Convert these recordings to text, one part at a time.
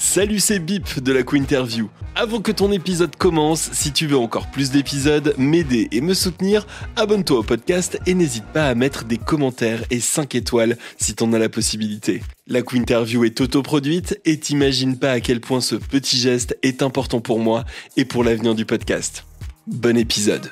Salut, c'est Bip de la Quinterview. Avant que ton épisode commence, si tu veux encore plus d'épisodes, m'aider et me soutenir, abonne-toi au podcast et n'hésite pas à mettre des commentaires et 5 étoiles si t'en as la possibilité. La Quinterview est autoproduite et t'imagines pas à quel point ce petit geste est important pour moi et pour l'avenir du podcast. Bon épisode.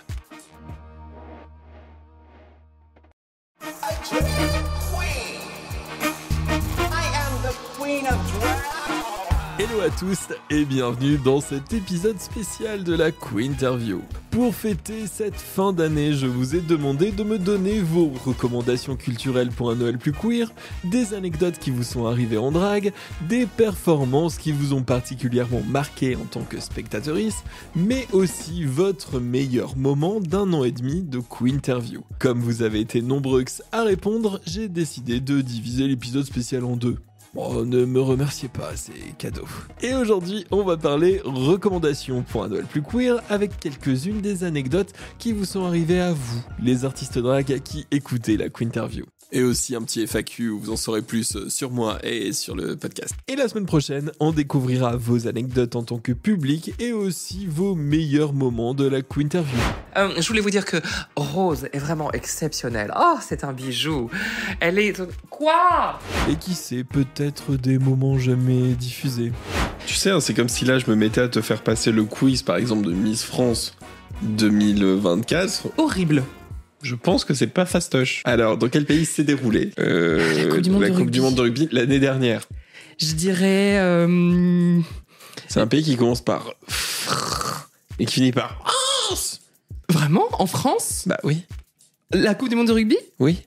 Hello à tous et bienvenue dans cet épisode spécial de la Quinterview. Pour fêter cette fin d'année, je vous ai demandé de me donner vos recommandations culturelles pour un Noël plus queer, des anecdotes qui vous sont arrivées en drague, des performances qui vous ont particulièrement marqué en tant que spectatrice, mais aussi votre meilleur moment d'un an et demi de Quinterview. Comme vous avez été nombreux à répondre, j'ai décidé de diviser l'épisode spécial en deux. Bon, ne me remerciez pas, c'est cadeau. Et aujourd'hui, on va parler recommandations pour un Noël plus queer avec quelques-unes des anecdotes qui vous sont arrivées à vous, les artistes drag qui écoutez la Quinterview. Et aussi un petit FAQ où vous en saurez plus sur moi et sur le podcast. Et la semaine prochaine, on découvrira vos anecdotes en tant que public et aussi vos meilleurs moments de la Quinterview. Je voulais vous dire que Rose est vraiment exceptionnelle. Oh, c'est un bijou. Elle est... Quoi ? Et qui sait, peut-être des moments jamais diffusés. Tu sais, c'est comme si là je me mettais à te faire passer le quiz par exemple de Miss France 2024. Horrible. Je pense que c'est pas fastoche. Alors, dans quel pays s'est déroulé la Coupe du Monde de rugby l'année dernière. Je dirais... C'est un pays qui commence par... et qui finit par... Vraiment ? En France ? Bah oui. La Coupe du Monde de rugby ? Oui.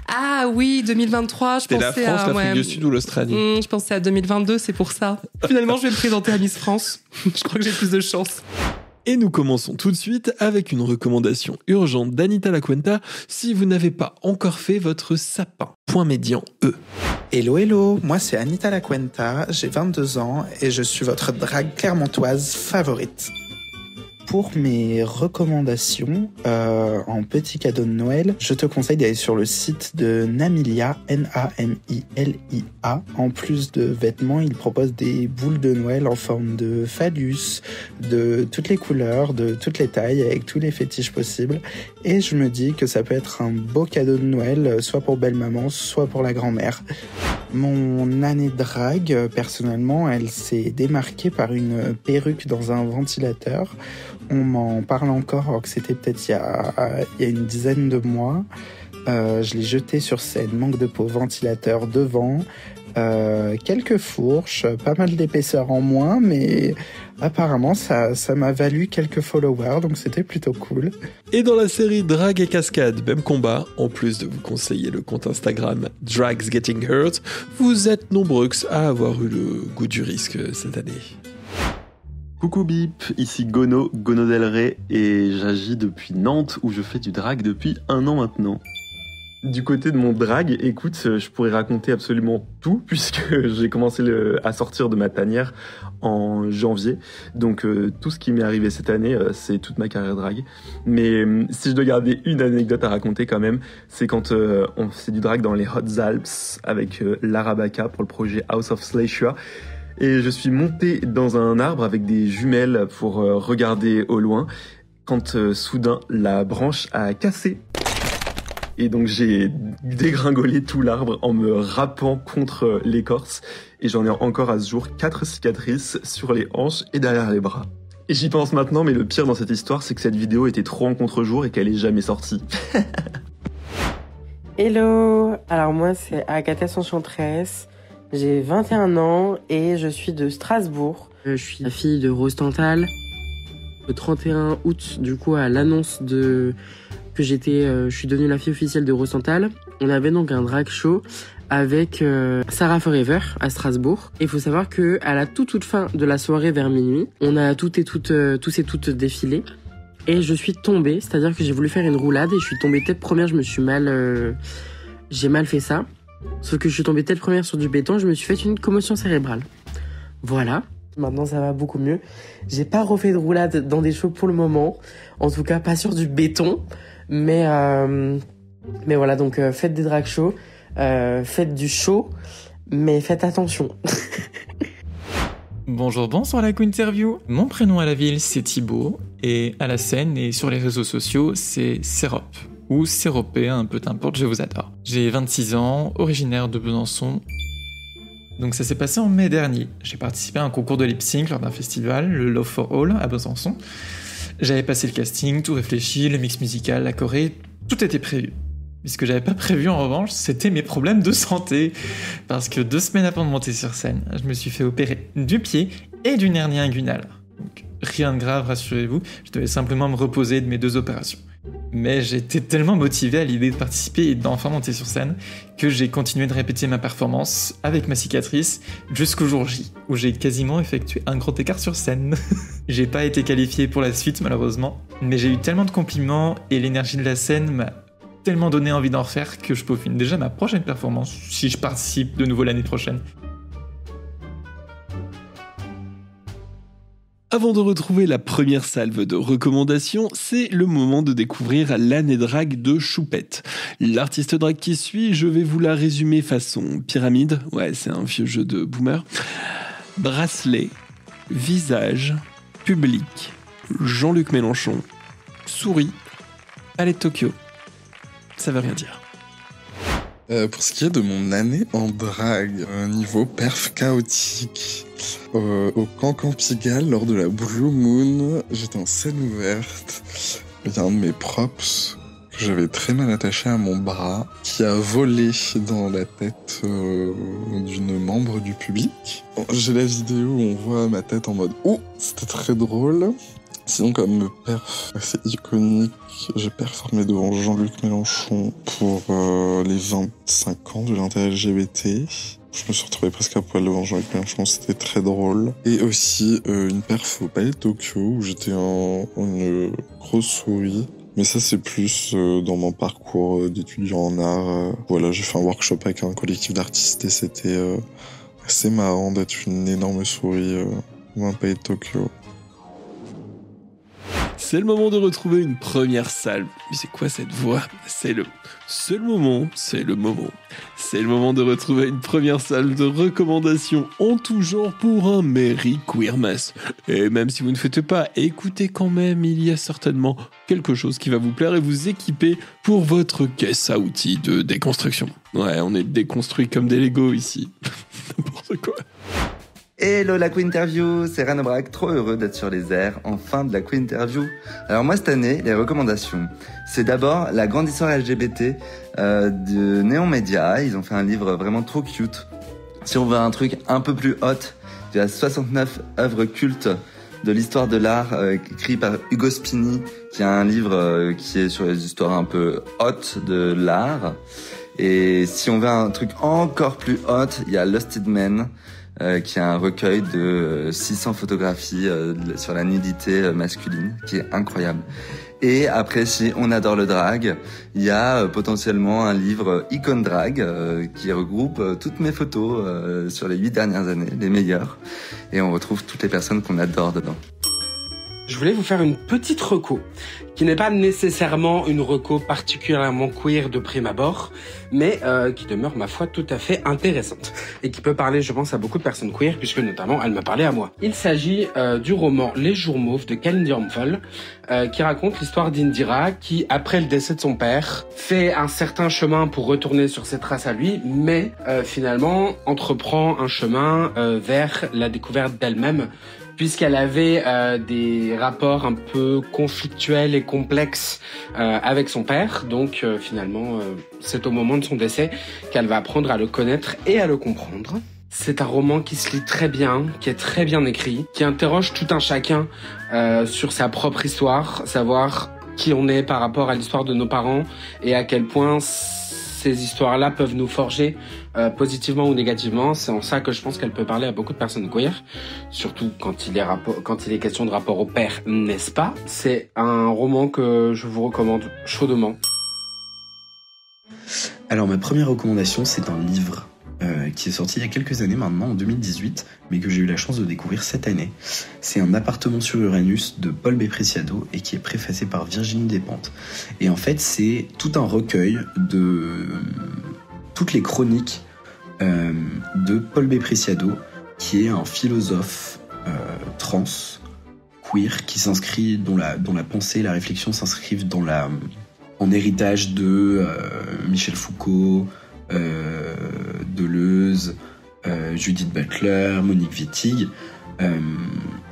Ah oui, 2023, je C'était pensais la France, à... l'Afrique du Sud ou l'Australie. Je pensais à 2022, c'est pour ça. Finalement, je vais me présenter à Miss France. Je crois que j'ai plus de chance. Et nous commençons tout de suite avec une recommandation urgente d'Anita Lacuenta si vous n'avez pas encore fait votre sapin. Point médian E. Hello, moi c'est Anita Lacuenta, j'ai 22 ans et je suis votre drague clermontoise favorite. Pour mes recommandations, en petit cadeau de Noël, je te conseille d'aller sur le site de Namilia, Namilia. En plus de vêtements, ils proposent des boules de Noël en forme de phallus, de toutes les couleurs, de toutes les tailles, avec tous les fétiches possibles. Et je me dis que ça peut être un beau cadeau de Noël, soit pour belle-maman, soit pour la grand-mère. Mon année drague, personnellement, elle s'est démarquée par une perruque dans un ventilateur. On m'en parle encore, alors que c'était peut-être il y a une dizaine de mois. Je l'ai jetée sur scène, manque de peau, ventilateur devant, quelques fourches, pas mal d'épaisseur en moins, mais apparemment ça m'a valu quelques followers, donc c'était plutôt cool. Et dans la série Drag et Cascade, même combat, en plus de vous conseiller le compte Instagram Drags Getting Hurt, vous êtes nombreux à avoir eu le goût du risque cette année. Coucou Bip, ici Gono Del Rey et j'agis depuis Nantes où je fais du drag depuis 1 an maintenant. Du côté de mon drag, écoute, je pourrais raconter absolument tout puisque j'ai commencé à sortir de ma tanière en janvier. Donc tout ce qui m'est arrivé cette année, c'est toute ma carrière drag. Mais si je dois garder une anecdote à raconter quand même, c'est quand on fait du drag dans les Hautes Alpes avec Lara Baka pour le projet House of Slashua. Et je suis monté dans un arbre avec des jumelles pour regarder au loin quand soudain la branche a cassé. Et donc j'ai dégringolé tout l'arbre en me râpant contre l'écorce. Et j'en ai encore à ce jour 4 cicatrices sur les hanches et derrière les bras. Et j'y pense maintenant, mais le pire dans cette histoire, c'est que cette vidéo était trop en contre-jour et qu'elle est jamais sortie. Hello, alors moi c'est Agatha Enchantress. J'ai 21 ans et je suis de Strasbourg. Je suis la fille de Rose Tantal. Le 31 août, du coup, à l'annonce que je suis devenue la fille officielle de Rose Tantal, on avait donc un drag show avec Sarah Forever à Strasbourg. Et il faut savoir que à la toute fin de la soirée vers minuit, on a tous et toutes défilé. Et je suis tombée, c'est-à-dire que j'ai voulu faire une roulade et je suis tombée tête première, j'ai mal fait ça. Sauf que je suis tombée tête première sur du béton, je me suis fait une commotion cérébrale. Voilà. Maintenant, ça va beaucoup mieux. J'ai pas refait de roulade dans des shows pour le moment. En tout cas, pas sur du béton. Mais voilà, donc faites des drag shows. Faites du show. Mais faites attention. Bonjour, bonsoir la Quinterview. Mon prénom à la ville, c'est Thibaut, et à la scène et sur les réseaux sociaux, c'est Sérop, ou Séropé, peu importe, je vous adore. J'ai 26 ans, originaire de Besançon. Donc ça s'est passé en mai dernier. J'ai participé à un concours de lip-sync lors d'un festival, le Love for All, à Besançon. J'avais passé le casting, tout réfléchi, le mix musical, la choré, tout était prévu. Mais ce que j'avais pas prévu en revanche, c'était mes problèmes de santé. Parce que 2 semaines avant de monter sur scène, je me suis fait opérer du pied et d'une hernie inguinale. Donc rien de grave, rassurez-vous, je devais simplement me reposer de mes 2 opérations. Mais j'étais tellement motivé à l'idée de participer et d'enfin monter sur scène que j'ai continué de répéter ma performance avec ma cicatrice jusqu'au jour J, où j'ai quasiment effectué un grand écart sur scène. J'ai pas été qualifié pour la suite malheureusement, mais j'ai eu tellement de compliments et l'énergie de la scène m'a tellement donné envie d'en refaire que je peaufine déjà ma prochaine performance si je participe de nouveau l'année prochaine. Avant de retrouver la première salve de recommandations, c'est le moment de découvrir l'année drague de Choupette. L'artiste drague qui suit, je vais vous la résumer façon pyramide, ouais c'est un vieux jeu de boomer. Bracelet, visage, public, Jean-Luc Mélenchon, souris, Palais de Tokyo. Ça veut rien dire. Pour ce qui est de mon année en drague, niveau perf chaotique, au Cancan Pigalle, lors de la Blue Moon, j'étais en scène ouverte. Il y a un de mes props que j'avais très mal attaché à mon bras, qui a volé dans la tête d'une membre du public. J'ai la vidéo où on voit ma tête en mode « Oh, c'était très drôle !» Sinon, comme perf assez iconique, j'ai performé devant Jean-Luc Mélenchon pour les 25 ans de l'inter-LGBT. Je me suis retrouvé presque à poil devant Jean-Luc Mélenchon, c'était très drôle. Et aussi une perf au Palais de Tokyo où j'étais en une grosse souris. Mais ça, c'est plus dans mon parcours d'étudiant en art. Voilà, j'ai fait un workshop avec un collectif d'artistes et c'était assez marrant d'être une énorme souris dans un Palais de Tokyo. C'est le moment de retrouver une première salve. Mais c'est quoi cette voix ? C'est le moment. C'est le moment de retrouver une première salve de recommandations en tout genre pour un Merry Queermas. Et même si vous ne faites pas, écoutez quand même, il y a certainement quelque chose qui va vous plaire et vous équiper pour votre caisse à outils de déconstruction. Ouais, on est déconstruits comme des Lego ici. N'importe quoi. Hello la Quinterview, c'est Reine Aubrac, trop heureux d'être sur les airs, en fin de la Quinterview. Alors moi cette année, les recommandations, c'est d'abord la grande histoire LGBT de Néon Média. Ils ont fait un livre vraiment trop cute. Si on veut un truc un peu plus hot, il y a 69 œuvres cultes de l'histoire de l'art écrit par Ugo Spini, qui a un livre qui est sur les histoires un peu hot de l'art. Et si on veut un truc encore plus hot, il y a Lusted Men, qui est un recueil de 600 photographies sur la nudité masculine, qui est incroyable. Et après, si on adore le drag, il y a potentiellement un livre Icon Drag qui regroupe toutes mes photos sur les 8 dernières années, les meilleures. Et on retrouve toutes les personnes qu'on adore dedans. Je voulais vous faire une petite reco, qui n'est pas nécessairement une reco particulièrement queer de prime abord, mais qui demeure, ma foi, tout à fait intéressante, et qui peut parler, je pense, à beaucoup de personnes queer, puisque notamment, elle m'a parlé à moi. Il s'agit du roman Les Jours Mauves de Kalindi Rumpel, qui raconte l'histoire d'Indira, qui, après le décès de son père, fait un certain chemin pour retourner sur ses traces à lui, mais finalement entreprend un chemin vers la découverte d'elle-même, puisqu'elle avait des rapports un peu conflictuels et complexes avec son père. Donc finalement, c'est au moment de son décès qu'elle va apprendre à le connaître et à le comprendre. C'est un roman qui se lit très bien, qui est très bien écrit, qui interroge tout un chacun sur sa propre histoire, savoir qui on est par rapport à l'histoire de nos parents et à quel point ces histoires-là peuvent nous forger positivement ou négativement. C'est en ça que je pense qu'elle peut parler à beaucoup de personnes queer, surtout quand il est question de rapport au père, n'est-ce pas ? C'est un roman que je vous recommande chaudement. Alors ma première recommandation, c'est un livre qui est sorti il y a quelques années maintenant, en 2018, mais que j'ai eu la chance de découvrir cette année. C'est Un appartement sur Uranus de Paul B. Preciado et qui est préfacé par Virginie Despentes. Et en fait, c'est tout un recueil de toutes les chroniques de Paul B. Preciado qui est un philosophe trans, queer, qui s'inscrit, dont la pensée et la réflexion s'inscrivent en héritage de Michel Foucault, Deleuze, Judith Butler, Monique Wittig.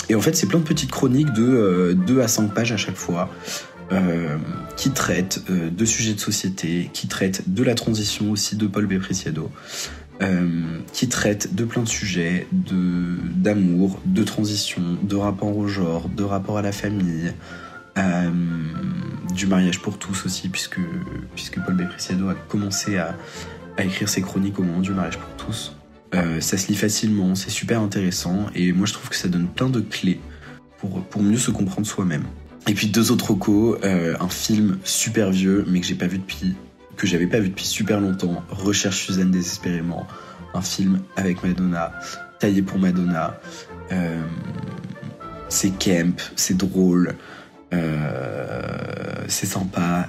Et en fait, c'est plein de petites chroniques de 2 à 5 pages à chaque fois, qui traitent de sujets de société, qui traitent de la transition aussi de Paul B. Preciado, qui traitent de plein de sujets, d'amour, de transition, de rapport au genre, de rapport à la famille, du mariage pour tous aussi, puisque Paul B. Preciado a commencé à écrire ses chroniques au moment du mariage pour tous. Ça se lit facilement, c'est super intéressant, et moi je trouve que ça donne plein de clés pour mieux se comprendre soi-même. Et puis 2 autres recos, un film super vieux, mais que j'avais pas vu depuis super longtemps, Recherche Suzanne désespérément, un film avec Madonna, taillé pour Madonna. C'est camp, c'est drôle, c'est sympa,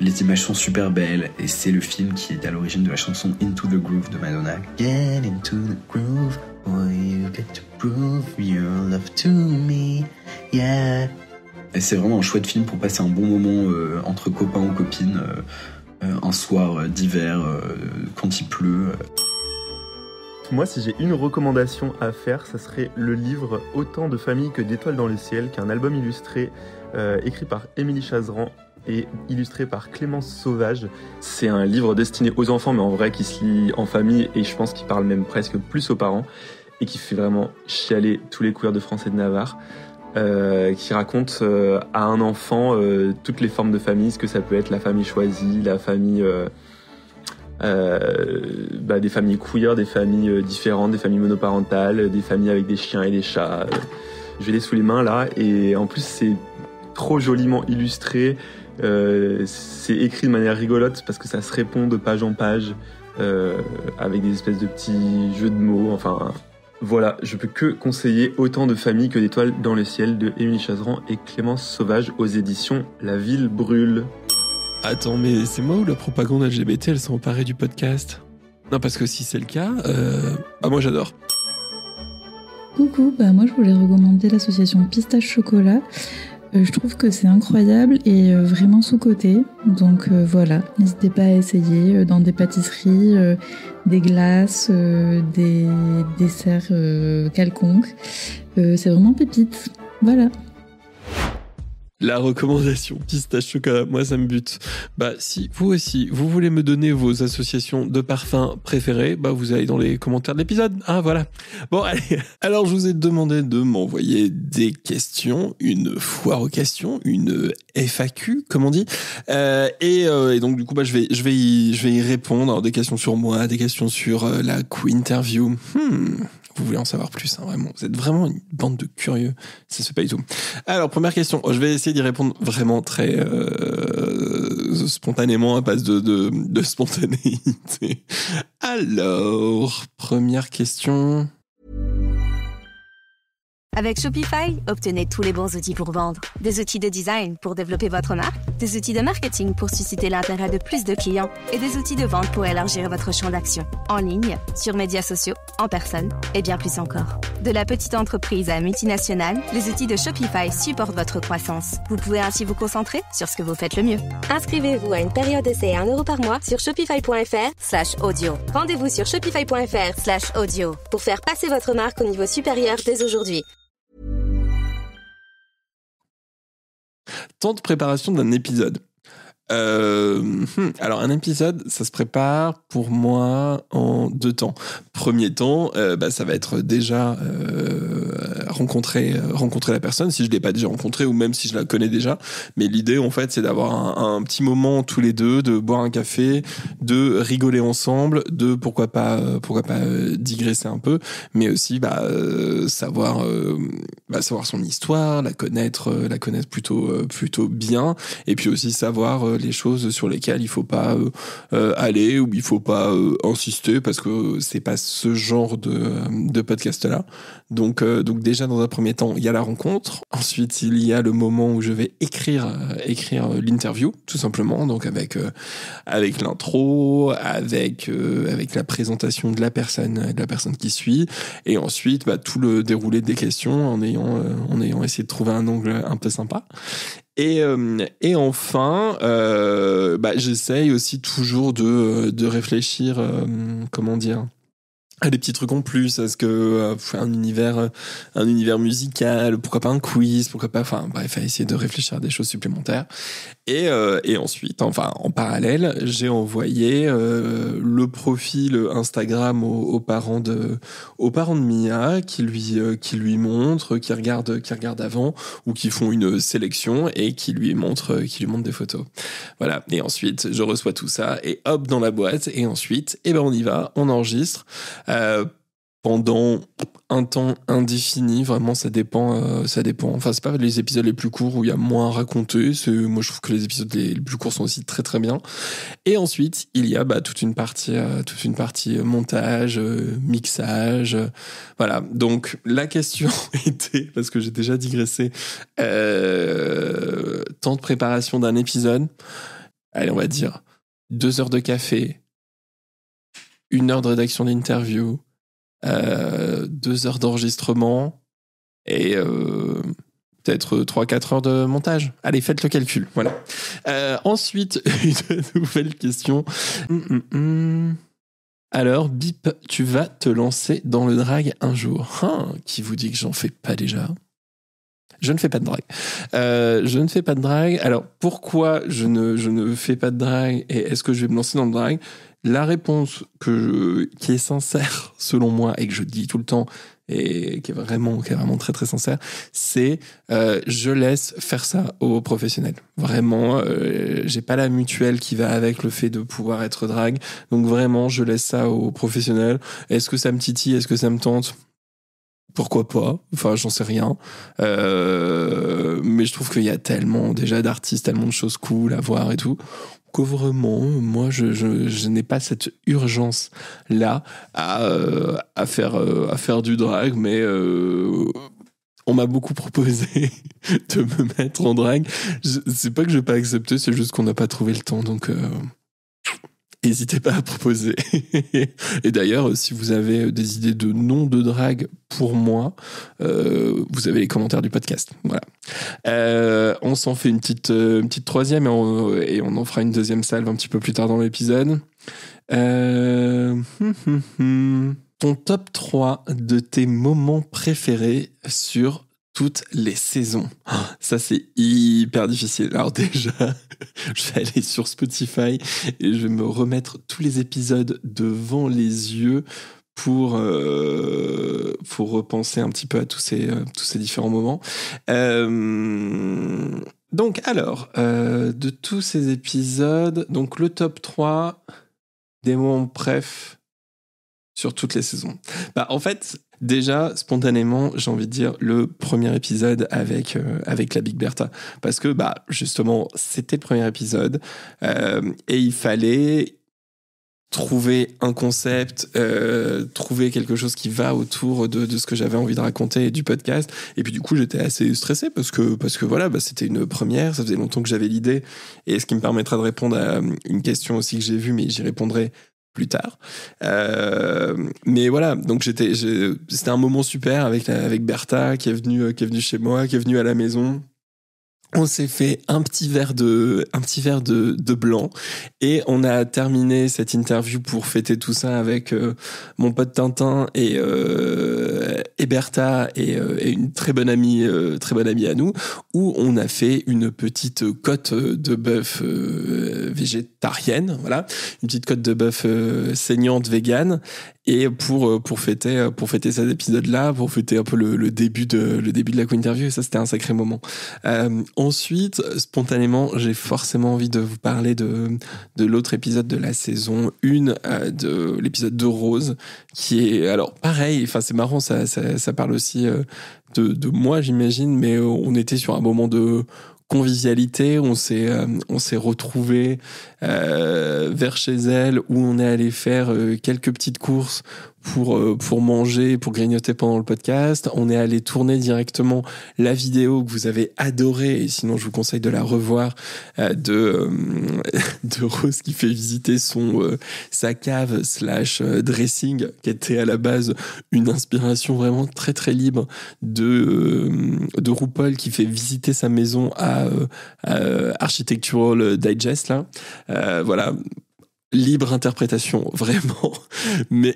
les images sont super belles, et c'est le film qui est à l'origine de la chanson Into the Groove de Madonna. Get into the groove, boy, you get to prove your love to me, yeah. Et c'est vraiment un chouette film pour passer un bon moment entre copains ou copines, un soir d'hiver quand il pleut. Moi, si j'ai une recommandation à faire, ça serait le livre Autant de familles que d'étoiles dans le ciel, qui est un album illustré écrit par Émilie Chazeran et illustré par Clémence Sauvage. C'est un livre destiné aux enfants, mais en vrai qui se lit en famille, et je pense qu'il parle même presque plus aux parents, et qui fait vraiment chialer tous les coureurs de France et de Navarre. Qui raconte à un enfant toutes les formes de famille, ce que ça peut être la famille choisie, la famille, des familles queer, des familles différentes, des familles monoparentales, des familles avec des chiens et des chats. Je l'ai sous les mains là, et en plus c'est trop joliment illustré, c'est écrit de manière rigolote parce que ça se répond de page en page, avec des espèces de petits jeux de mots, enfin... Voilà, je peux que conseiller Autant de familles que d'étoiles dans le ciel de Émilie Chazeran et Clémence Sauvage aux éditions La Ville Brûle. Attends, mais c'est moi ou la propagande LGBT, elle s'est emparée du podcast? Non, parce que si c'est le cas, moi j'adore. Coucou, moi je voulais recommander l'association Pistache Chocolat. Je trouve que c'est incroyable et vraiment sous-coté. Donc voilà, n'hésitez pas à essayer dans des pâtisseries, des glaces, des desserts quelconques. C'est vraiment pépite. Voilà. La recommandation pistache chocolat, moi ça me bute. Si vous aussi, vous voulez me donner vos associations de parfums préférées, vous allez dans les commentaires de l'épisode. Ah voilà. Bon allez, alors je vous ai demandé de m'envoyer des questions, une foire aux questions, une FAQ comme on dit, et donc du coup je vais y répondre. Alors, des questions sur moi, des questions sur la Quinterview. Vous voulez en savoir plus, vraiment. Vous êtes vraiment une bande de curieux. Ça se fait pas du tout. Alors, première question. Je vais essayer d'y répondre vraiment très spontanément à base de spontanéité. Alors, première question. Avec Shopify, obtenez tous les bons outils pour vendre. Des outils de design pour développer votre marque, des outils de marketing pour susciter l'intérêt de plus de clients et des outils de vente pour élargir votre champ d'action. En ligne, sur médias sociaux, en personne et bien plus encore. De la petite entreprise à multinationale, les outils de Shopify supportent votre croissance. Vous pouvez ainsi vous concentrer sur ce que vous faites le mieux. Inscrivez-vous à une période d'essai à 1 € par mois sur shopify.fr/audio. Rendez-vous sur shopify.fr/audio pour faire passer votre marque au niveau supérieur dès aujourd'hui. Temps de préparation d'un épisode. Alors un épisode, ça se prépare pour moi en 2 temps. Premier temps, ça va être déjà rencontrer la personne si je l'ai pas déjà rencontrée ou même si je la connais déjà. Mais l'idée en fait, c'est d'avoir un petit moment tous les deux, de boire un café, de rigoler ensemble, de pourquoi pas digresser un peu, mais aussi savoir son histoire, la connaître plutôt bien, et puis aussi savoir les choses sur lesquelles il faut pas aller ou il faut pas insister parce que c'est pas ce genre de podcast là. Donc donc déjà dans un premier temps, il y a la rencontre. Ensuite, il y a le moment où je vais écrire l'interview, tout simplement. Donc avec l'intro, avec la présentation de la personne qui suit, et ensuite tout le déroulé des questions en ayant essayé de trouver un angle un peu sympa. Et enfin, j'essaye aussi toujours de réfléchir, comment dire, à des petits trucs en plus, est-ce que un univers musical, pourquoi pas un quiz, pourquoi pas, enfin bref, à essayer de réfléchir à des choses supplémentaires. Et ensuite, enfin en parallèle, j'ai envoyé le profil Instagram aux parents de Mia, qui lui montrent, qui regardent avant, ou qui font une sélection et qui lui montrent des photos. Voilà. Et ensuite, je reçois tout ça et hop dans la boîte. Et ensuite, on y va, on enregistre. Pendant un temps indéfini, vraiment ça dépend. Enfin, c'est pas les épisodes les plus courts où il y a moins à raconter. Moi, je trouve que les épisodes les plus courts sont aussi très très bien. Et ensuite, il y a toute une partie montage, mixage, voilà. Donc la question était, parce que j'ai déjà digressé, temps de préparation d'un épisode. Allez, on va dire 2 heures de café, 1 heure de rédaction d'interview, 2 heures d'enregistrement et peut-être 3-4 heures de montage. Allez, faites le calcul. Voilà. Ensuite, une nouvelle question. Alors, Bip, tu vas te lancer dans le drag un jour. Qui vous dit que j'en fais pas déjà ? Je ne fais pas de drag. Alors, pourquoi je ne fais pas de drag et est-ce que je vais me lancer dans le drag ? La réponse qui est sincère, selon moi, et que je dis tout le temps, et qui est vraiment très très sincère, c'est je laisse faire ça aux professionnels. Vraiment, j'ai pas la mutuelle qui va avec le fait de pouvoir être drag, donc vraiment, je laisse ça aux professionnels. Est-ce que ça me titille ? Est-ce que ça me tente ? Pourquoi pas ? Enfin, j'en sais rien. Mais je trouve qu'il y a tellement déjà d'artistes, tellement de choses cool à voir et tout, que vraiment, moi, je n'ai pas cette urgence-là à faire du drag, mais on m'a beaucoup proposé de me mettre en drag. C'est pas que je vais pas accepter, c'est juste qu'on n'a pas trouvé le temps, donc... N'hésitez pas à proposer. Et d'ailleurs, si vous avez des idées de noms de drag pour moi, vous avez les commentaires du podcast. Voilà. On s'en fait une petite troisième et on en fera une deuxième salve un petit peu plus tard dans l'épisode. Ton top 3 de tes moments préférés sur toutes les saisons. Ça, c'est hyper difficile. Alors déjà, je vais aller sur Spotify et je vais me remettre tous les épisodes devant les yeux pour repenser un petit peu à tous ces différents moments. Donc, alors, de tous ces épisodes, donc le top 3 des moments préf sur toutes les saisons. En fait... Déjà, spontanément, j'ai envie de dire le premier épisode avec la Big Bertha. Parce que, justement, c'était le premier épisode et il fallait trouver un concept, trouver quelque chose qui va autour de ce que j'avais envie de raconter et du podcast. Et puis, du coup, j'étais assez stressé parce que voilà, c'était une première. Ça faisait longtemps que j'avais l'idée. Et ce qui me permettra de répondre à une question aussi que j'ai vue, mais j'y répondrai plus tard. Mais voilà, donc c'était un moment super avec Bertha qui est venue chez moi, qui est venue à la maison. On s'est fait un petit verre de blanc et on a terminé cette interview pour fêter tout ça avec mon pote Tintin et Bertha et une très bonne amie à nous, où on a fait une petite côte de bœuf végétarienne, voilà, une petite côte de bœuf saignante végane. Et pour fêter cet épisode-là, pour fêter un peu le début de la Quinterview, et ça c'était un sacré moment. Ensuite, spontanément, j'ai forcément envie de vous parler de l'autre épisode de la saison 1, de l'épisode de Rose, qui est, alors pareil, enfin c'est marrant, ça parle aussi de moi j'imagine, mais on était sur un moment de convivialité, on s'est retrouvés vers chez elle, où on est allé faire quelques petites courses pour manger, pour grignoter pendant le podcast. On est allé tourner directement la vidéo que vous avez adorée, et sinon je vous conseille de la revoir, de Rose qui fait visiter sa cave / dressing, qui était à la base une inspiration vraiment très très libre de RuPaul, qui fait visiter sa maison à Architectural Digest là. Voilà. Libre interprétation, vraiment.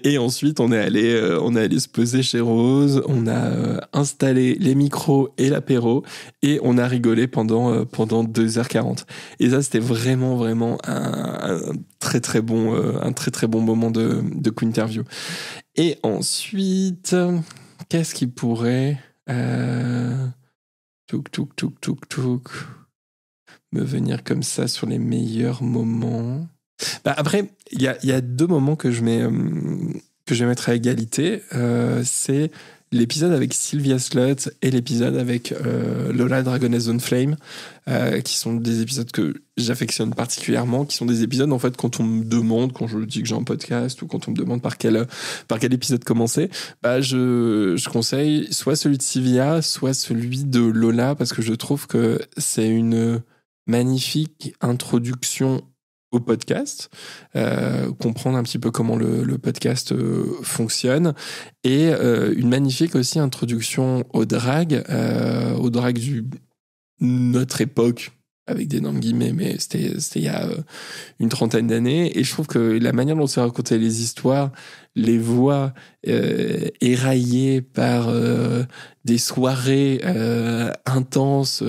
Et ensuite, on est allé se poser chez Rose, on a installé les micros et l'apéro, et on a rigolé pendant 2h40. Et ça, c'était vraiment, vraiment un très, très bon moment de Quinterview. Et ensuite, qu'est-ce qui pourrait, me venir comme ça sur les meilleurs moments? Après, il y a 2 moments que je vais mettre à égalité. C'est l'épisode avec Sylvia Slut et l'épisode avec Lola Dragoness Zone Flame, qui sont des épisodes que j'affectionne particulièrement, qui sont des épisodes, en fait, quand on me demande, quand je dis que j'ai un podcast, ou quand on me demande par quel épisode commencer, je conseille soit celui de Sylvia, soit celui de Lola, parce que je trouve que c'est une magnifique introduction au podcast, comprendre un petit peu comment le podcast fonctionne, et une magnifique aussi introduction au drag du notre époque, avec d'énormes guillemets, mais c'était il y a une 30aine d'années, et je trouve que la manière dont c'est raconté les histoires, les voix éraillées par des soirées intenses,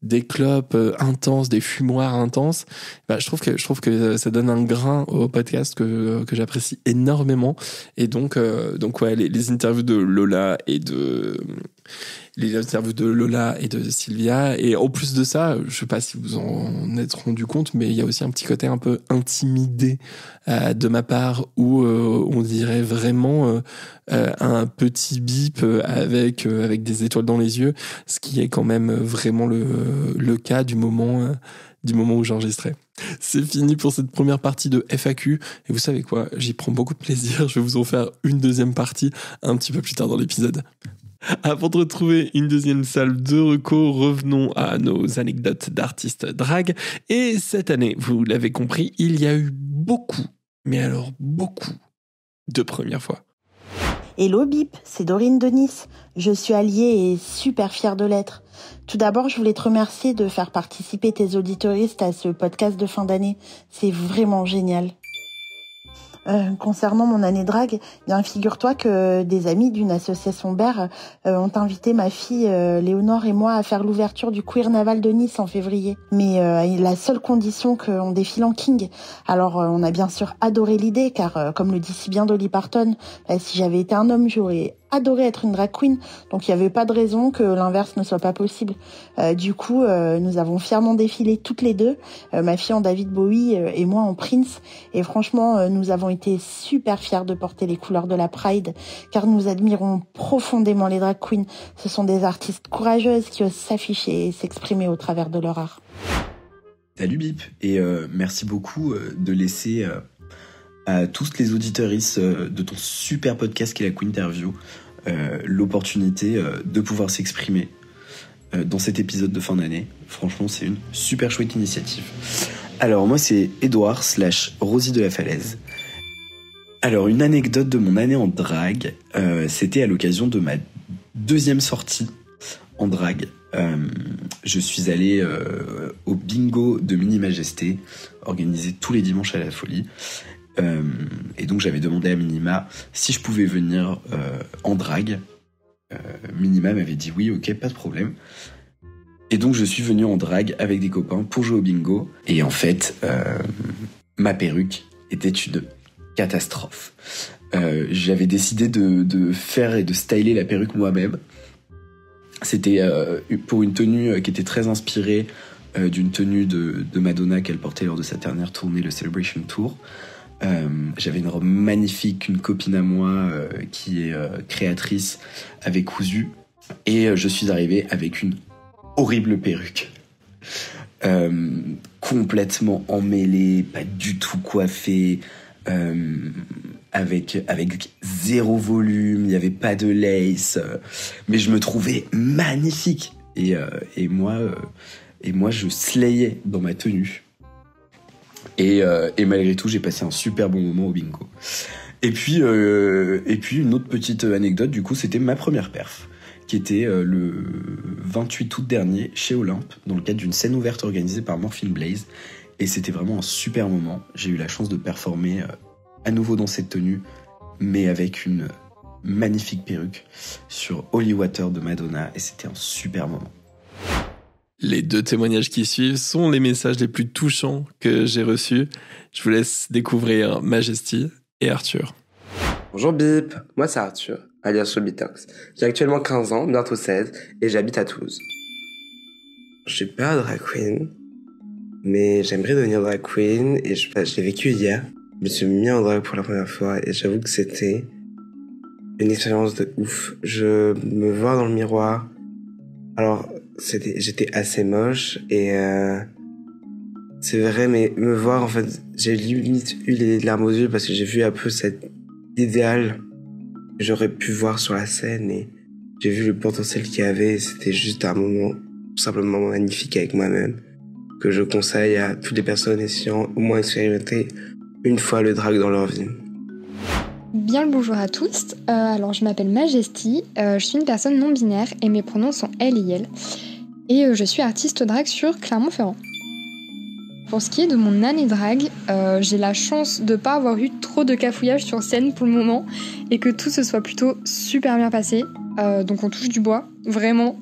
des clopes intenses, des fumoirs intenses, je trouve que ça donne un grain au podcast que j'apprécie énormément. Et donc ouais, les interviews de Lola et de Sylvia, et en plus de ça, je sais pas si vous en êtes rendu compte, mais il y a aussi un petit côté un peu intimidé de ma part, où on dirait vraiment un petit bip avec des étoiles dans les yeux, ce qui est quand même vraiment le cas du moment où j'enregistrais. C'est fini pour cette première partie de FAQ, et vous savez quoi, j'y prends beaucoup de plaisir. Je vais vous en faire une deuxième partie un petit peu plus tard dans l'épisode. Avant de retrouver une deuxième salle de reco, revenons à nos anecdotes d'artistes drag. Et cette année, vous l'avez compris, il y a eu beaucoup, mais alors beaucoup, de premières fois. Hello Bip, c'est Dorine de Nice. Je suis alliée et super fière de l'être. Tout d'abord, je voulais te remercier de faire participer tes auditeuristes à ce podcast de fin d'année. C'est vraiment génial. Concernant mon année drague, bien figure-toi que des amis d'une association BER ont invité ma fille Léonore et moi à faire l'ouverture du Queer Naval de Nice en février. Mais la seule condition qu'on défile en king. Alors on a bien sûr adoré l'idée, car comme le dit si bien Dolly Parton, si j'avais été un homme, j'aurais adoré être une drag queen, donc il n'y avait pas de raison que l'inverse ne soit pas possible. Du coup, nous avons fièrement défilé toutes les deux, ma fille en David Bowie et moi en Prince, et franchement, nous avons été super fiers de porter les couleurs de la Pride, car nous admirons profondément les drag queens. Ce sont des artistes courageuses qui osent s'afficher et s'exprimer au travers de leur art. Salut Bip, et merci beaucoup de laisser à tous les auditeuristes de ton super podcast qui est la Quinterview l'opportunité de pouvoir s'exprimer dans cet épisode de fin d'année. Franchement, c'est une super chouette initiative. Alors moi, c'est Edouard / Rosie de la Falaise. Alors, une anecdote de mon année en drague, c'était à l'occasion de ma deuxième sortie en drague. Je suis allé au bingo de Mini Majesté, organisé tous les dimanches à la Folie. Et donc j'avais demandé à Minima si je pouvais venir en drague. Minima m'avait dit oui, ok, pas de problème. Et donc je suis venu en drague avec des copains pour jouer au bingo. Et en fait, ma perruque était une catastrophe. J'avais décidé de faire et de styler la perruque moi-même. C'était pour une tenue qui était très inspirée d'une tenue de Madonna qu'elle portait lors de sa dernière tournée, le Celebration Tour. J'avais une robe magnifique, une copine à moi qui est créatrice avait cousu, et je suis arrivé avec une horrible perruque, complètement emmêlée, pas du tout coiffée, avec zéro volume, il n'y avait pas de lace, mais je me trouvais magnifique. Et moi, je slayais dans ma tenue. Et malgré tout, j'ai passé un super bon moment au bingo. Et puis une autre petite anecdote, du coup, c'était ma première perf, qui était le 28 août dernier chez Olympe, dans le cadre d'une scène ouverte organisée par Morphine Blaze. Et c'était vraiment un super moment. J'ai eu la chance de performer à nouveau dans cette tenue, mais avec une magnifique perruque sur Holy Water de Madonna, et c'était un super moment. Les 2 témoignages qui suivent sont les messages les plus touchants que j'ai reçus. Je vous laisse découvrir Majesty et Arthur. Bonjour Bip, moi c'est Arthur, alias Robitox. J'ai actuellement 15 ans, bientôt 16, et j'habite à Toulouse. Je suis pas drag queen, mais j'aimerais devenir drag queen, et je l'ai vécu hier. Je me suis mis en drag pour la première fois, et j'avoue que c'était une expérience de ouf. Je me vois dans le miroir, alors j'étais assez moche, et c'est vrai, mais me voir, en fait, j'ai limite eu les larmes aux yeux parce que j'ai vu un peu cet idéal que j'aurais pu voir sur la scène, et j'ai vu le potentiel qu'il y avait, et c'était juste un moment tout simplement magnifique avec moi-même que je conseille à toutes les personnes essayant au moins expérimenter une fois le drag dans leur vie. Bien le bonjour à tous, alors je m'appelle Majesty, je suis une personne non binaire et mes pronoms sont elle et elle. Et je suis artiste drag sur Clermont-Ferrand. Pour ce qui est de mon année drag, j'ai la chance de pas avoir eu trop de cafouillage sur scène pour le moment et que tout se soit plutôt super bien passé. Donc on touche du bois, vraiment.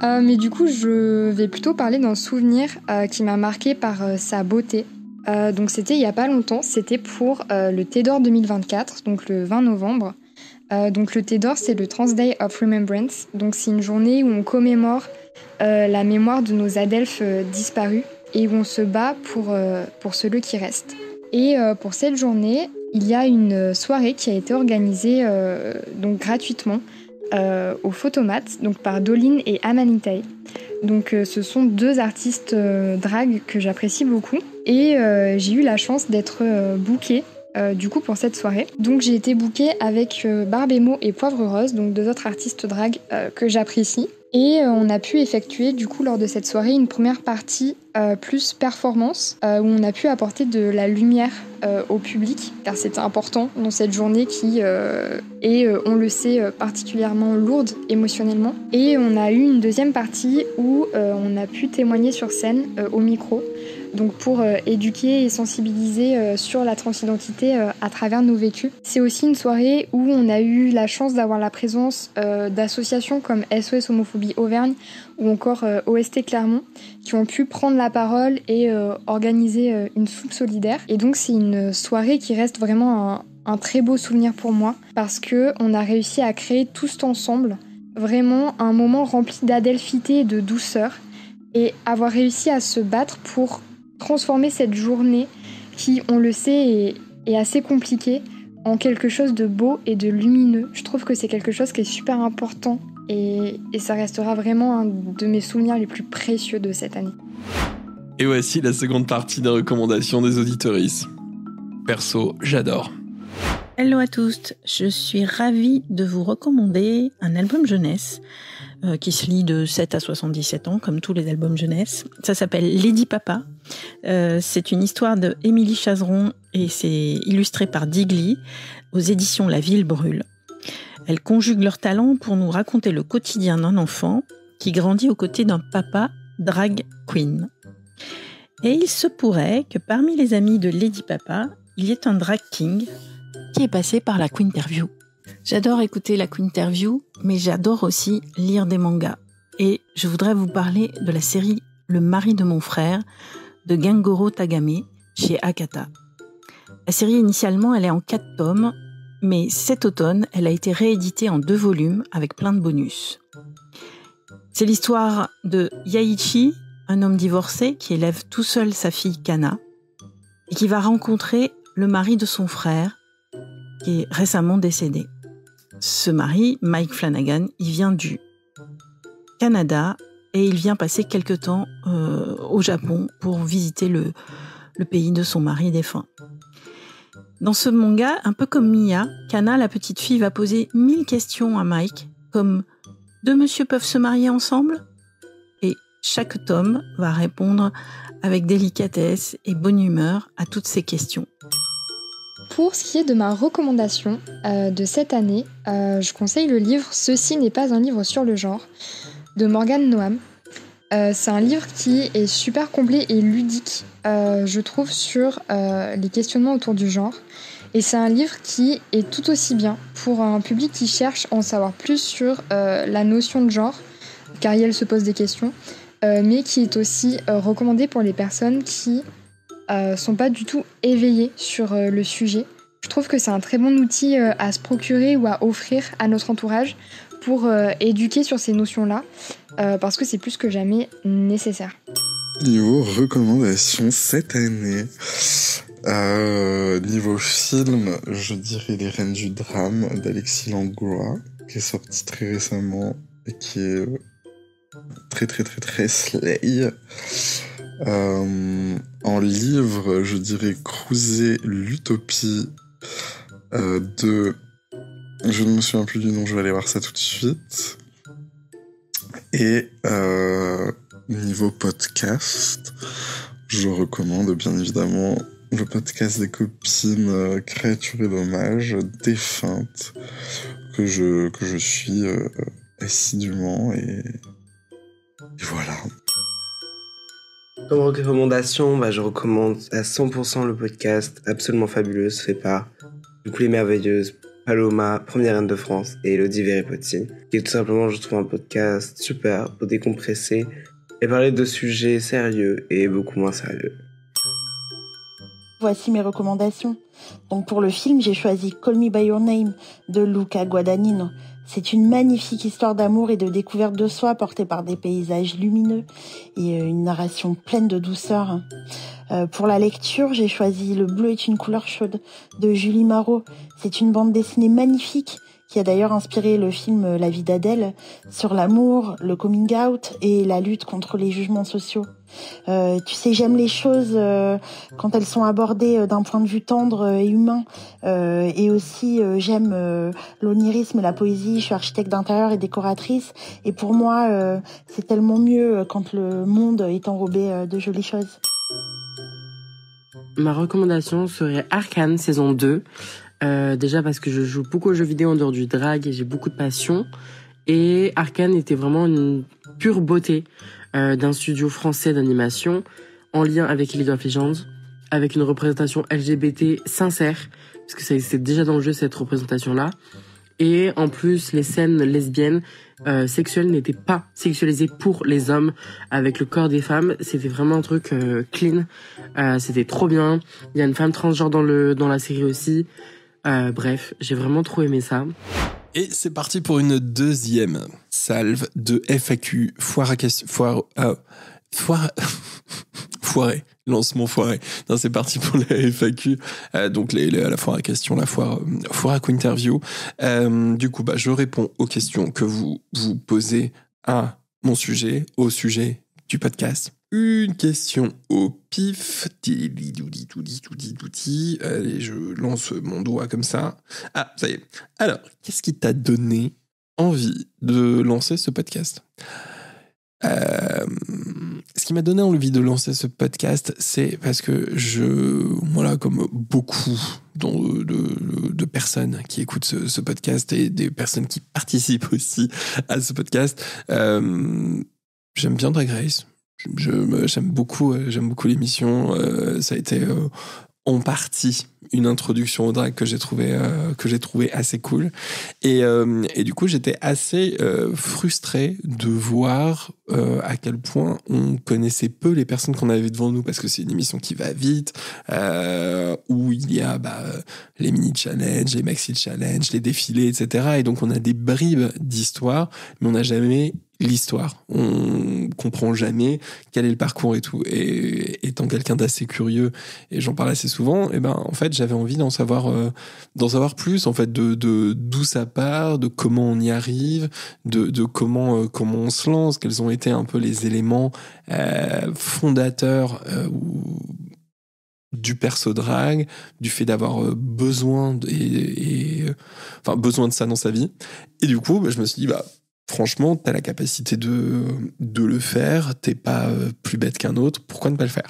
Mais du coup, je vais plutôt parler d'un souvenir qui m'a marqué par sa beauté. Donc c'était il y a pas longtemps, c'était pour le Thé d'Or 2024, donc le 20 novembre. Donc le Thé d'Or, c'est le Trans Day of Remembrance. Donc c'est une journée où on commémore la mémoire de nos adelphes disparus et où on se bat pour ceux qui restent. Et pour cette journée, il y a une soirée qui a été organisée donc gratuitement au Photomat, donc par Doline et Amanitae. Donc ce sont 2 artistes drag que j'apprécie beaucoup et j'ai eu la chance d'être bookée du coup pour cette soirée. Donc j'ai été bookée avec Barbemo et Poivre Rose, donc 2 autres artistes drag que j'apprécie. Et on a pu effectuer du coup lors de cette soirée une première partie plus performance où on a pu apporter de la lumière au public car c'était important dans cette journée qui est, on le sait, particulièrement lourde émotionnellement. Et on a eu une deuxième partie où on a pu témoigner sur scène au micro, donc pour éduquer et sensibiliser sur la transidentité à travers nos vécus. C'est aussi une soirée où on a eu la chance d'avoir la présence d'associations comme SOS Homophobie Auvergne ou encore OST Clermont qui ont pu prendre la parole et organiser une soupe solidaire. Et donc c'est une soirée qui reste vraiment un très beau souvenir pour moi parce qu'on a réussi à créer tous ensemble vraiment un moment rempli d'adelphité et de douceur et avoir réussi à se battre pour transformer cette journée qui, on le sait, est assez compliquée en quelque chose de beau et de lumineux. Je trouve que c'est quelque chose qui est super important et ça restera vraiment un de mes souvenirs les plus précieux de cette année. Et voici la seconde partie des recommandations des auditeuristes. Perso, j'adore. Hello à tous, je suis ravie de vous recommander un album jeunesse qui se lit de 7 à 77 ans, comme tous les albums jeunesse. Ça s'appelle Lady Papa. C'est une histoire de Émilie Chazeron et c'est illustré par Digli aux éditions La Ville Brûle. Elles conjuguent leurs talents pour nous raconter le quotidien d'un enfant qui grandit aux côtés d'un papa drag queen. Et il se pourrait que parmi les amis de Lady Papa, il y ait un drag king qui est passé par la Quinterview. J'adore écouter la Quinterview, mais j'adore aussi lire des mangas. Et je voudrais vous parler de la série Le mari de mon frère, de Gengoro Tagame, chez Akata. La série, initialement, elle est en 4 tomes, mais cet automne, elle a été rééditée en 2 volumes avec plein de bonus. C'est l'histoire de Yaichi, un homme divorcé qui élève tout seul sa fille Kana, et qui va rencontrer le mari de son frère, qui est récemment décédé. Ce mari, Mike Flanagan, il vient du Canada et il vient passer quelque temps au Japon pour visiter le pays de son mari défunt. Dans ce manga, un peu comme Mia, Kana, la petite fille, va poser 1000 questions à Mike, comme « Deux messieurs peuvent se marier ensemble ?» Et chaque tome va répondre avec délicatesse et bonne humeur à toutes ces questions. Pour ce qui est de ma recommandation de cette année, je conseille le livre « Ceci n'est pas un livre sur le genre » de Morgane Noam. C'est un livre qui est super complet et ludique, je trouve, sur les questionnements autour du genre. Et c'est un livre qui est tout aussi bien pour un public qui cherche à en savoir plus sur la notion de genre, car elle se pose des questions, mais qui est aussi recommandé pour les personnes qui sont pas du tout éveillées sur le sujet. Je trouve que c'est un très bon outil à se procurer ou à offrir à notre entourage pour éduquer sur ces notions-là, parce que c'est plus que jamais nécessaire. Niveau recommandations cette année, niveau film, je dirais Les Reines du Drame d'Alexis Langlois, qui est sorti très récemment et qui est très slay. En livre, je dirais Cruiser l'Utopie de... Je ne me souviens plus du nom, je vais aller voir ça tout de suite. Et niveau podcast, je recommande bien évidemment le podcast des copines Créature et Dommage, Défunte, que je suis assidûment et voilà. Comme recommandation, je recommande à 100% le podcast Absolument Fabuleuse fait par du coup les merveilleuses Paloma, première reine de France, et Elodie Veripotti, qui est tout simplement, je trouve, un podcast super pour décompresser et parler de sujets sérieux et beaucoup moins sérieux. Voici mes recommandations. Donc pour le film, j'ai choisi Call Me By Your Name de Luca Guadagnino. C'est une magnifique histoire d'amour et de découverte de soi portée par des paysages lumineux et une narration pleine de douceur. Pour la lecture, j'ai choisi Le bleu est une couleur chaude de Julie Marot. C'est une bande dessinée magnifique qui a d'ailleurs inspiré le film La vie d'Adèle sur l'amour, le coming out et la lutte contre les jugements sociaux. Tu sais, j'aime les choses quand elles sont abordées d'un point de vue tendre et humain. Et aussi, j'aime l'onirisme et la poésie. Je suis architecte d'intérieur et décoratrice. Et pour moi, c'est tellement mieux quand le monde est enrobé de jolies choses. Ma recommandation serait Arcane, saison 2. Déjà parce que je joue beaucoup aux jeux vidéo en dehors du drag et j'ai beaucoup de passion. Et Arcane était vraiment une pure beauté d'un studio français d'animation en lien avec League of Legends, avec une représentation LGBT sincère, parce que ça existait déjà dans le jeu cette représentation-là. Et en plus, les scènes lesbiennes sexuelles n'étaient pas sexualisées pour les hommes avec le corps des femmes. C'était vraiment un truc clean. C'était trop bien. Il y a une femme transgenre dans la série aussi. Bref, j'ai vraiment trop aimé ça. Et c'est parti pour une deuxième salve de FAQ. Foiré. Lancement foiré. Non, c'est parti pour la FAQ. Donc, la foire à questions, la foire à Quinterview. Du coup, je réponds aux questions que vous posez à mon sujet, au sujet du podcast. Une question au pif. Allez, je lance mon doigt comme ça. Ah, ça y est. Alors, qu'est-ce qui t'a donné envie de lancer ce podcast ? Ce qui m'a donné envie de lancer ce podcast, c'est parce que comme beaucoup de personnes qui écoutent ce podcast et des personnes qui participent aussi à ce podcast, j'aime bien Drag Race. J'aime beaucoup l'émission. Ça a été en partie une introduction au drag que j'ai trouvé assez cool. Et du coup, j'étais assez frustré de voir à quel point on connaissait peu les personnes qu'on avait devant nous, parce que c'est une émission qui va vite, où il y a les mini-challenges, les maxi-challenges, les défilés, etc. Et donc, on a des bribes d'histoire, mais on n'a jamais l'histoire. On comprend jamais quel est le parcours et tout. Et étant quelqu'un d'assez curieux, et j'en parle assez souvent, en fait, j'avais envie d'en savoir plus, en fait, de d'où ça part, de comment on y arrive, de comment on se lance, quels ont été un peu les éléments fondateurs du perso drag, du fait d'avoir besoin besoin de ça dans sa vie. Et du coup, je me suis dit, franchement, t'as la capacité de le faire, t'es pas plus bête qu'un autre, pourquoi ne pas le faire?